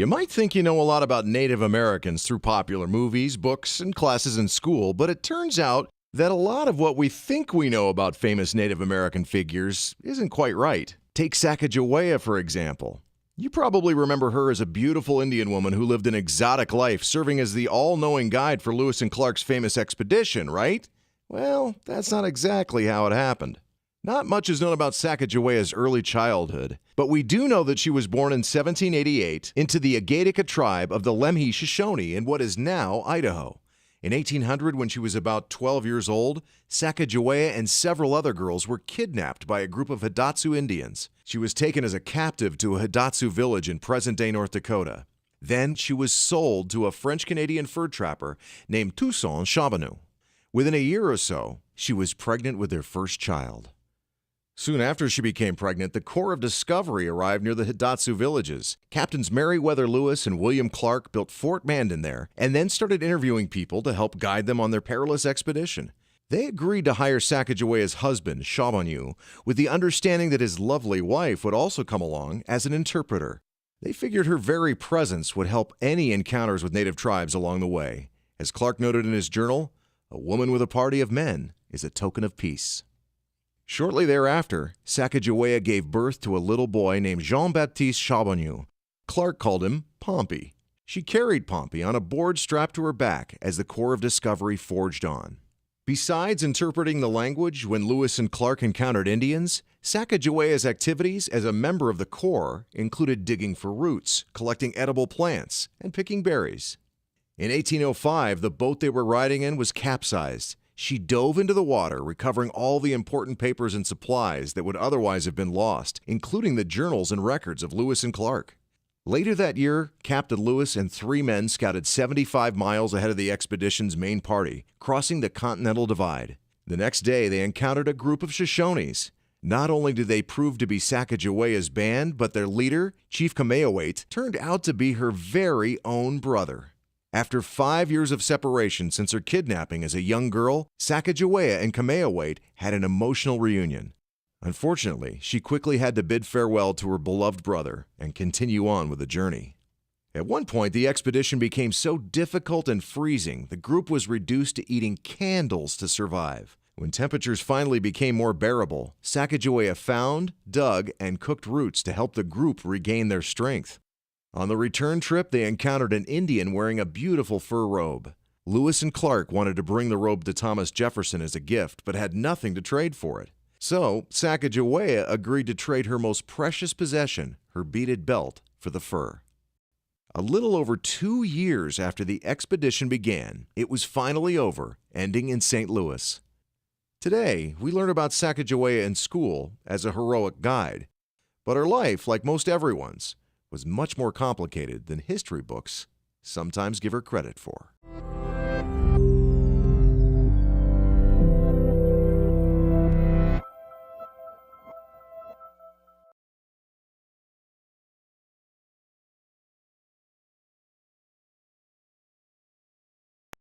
You might think you know a lot about Native Americans through popular movies, books, and classes in school, but it turns out that a lot of what we think we know about famous Native American figures isn't quite right. Take Sacajawea, for example. You probably remember her as a beautiful Indian woman who lived an exotic life, serving as the all-knowing guide for Lewis and Clark's famous expedition, right? Well, that's not exactly how it happened. Not much is known about Sacagawea's early childhood, but we do know that she was born in 1788 into the Agatica tribe of the Lemhi Shoshone in what is now Idaho. In 1800, when she was about 12 years old, Sacajawea and several other girls were kidnapped by a group of Hidatsu Indians. She was taken as a captive to a Hidatsu village in present-day North Dakota. Then she was sold to a French-Canadian fur trapper named Toussaint Charbonneau. Within a year or so, she was pregnant with their first child. Soon after she became pregnant, the Corps of Discovery arrived near the Hidatsu villages. Captains Meriwether Lewis and William Clark built Fort Mandan there and then started interviewing people to help guide them on their perilous expedition. They agreed to hire Sacagawea's husband, Charbonneau, with the understanding that his lovely wife would also come along as an interpreter. They figured her very presence would help any encounters with native tribes along the way. As Clark noted in his journal, "A woman with a party of men is a token of peace." Shortly thereafter, Sacajawea gave birth to a little boy named Jean-Baptiste Charbonneau. Clark called him Pompey. She carried Pompey on a board strapped to her back as the Corps of Discovery forged on. Besides interpreting the language when Lewis and Clark encountered Indians, Sacagawea's activities as a member of the Corps included digging for roots, collecting edible plants, and picking berries. In 1805, the boat they were riding in was capsized. She dove into the water, recovering all the important papers and supplies that would otherwise have been lost, including the journals and records of Lewis and Clark. Later that year, Captain Lewis and 3 men scouted 75 miles ahead of the expedition's main party, crossing the Continental Divide. The next day, they encountered a group of Shoshones. Not only did they prove to be Sacagawea's band, but their leader, Chief Kameawait, turned out to be her very own brother. After 5 years of separation since her kidnapping as a young girl, Sacajawea and Kameawait had an emotional reunion. Unfortunately, she quickly had to bid farewell to her beloved brother and continue on with the journey. At one point, the expedition became so difficult and freezing, the group was reduced to eating candles to survive. When temperatures finally became more bearable, Sacajawea found, dug, and cooked roots to help the group regain their strength. On the return trip, they encountered an Indian wearing a beautiful fur robe. Lewis and Clark wanted to bring the robe to Thomas Jefferson as a gift, but had nothing to trade for it. So, Sacajawea agreed to trade her most precious possession, her beaded belt, for the fur. A little over 2 years after the expedition began, it was finally over, ending in St. Louis. Today, we learn about Sacajawea in school as a heroic guide, but her life, like most everyone's, was much more complicated than history books sometimes give her credit for.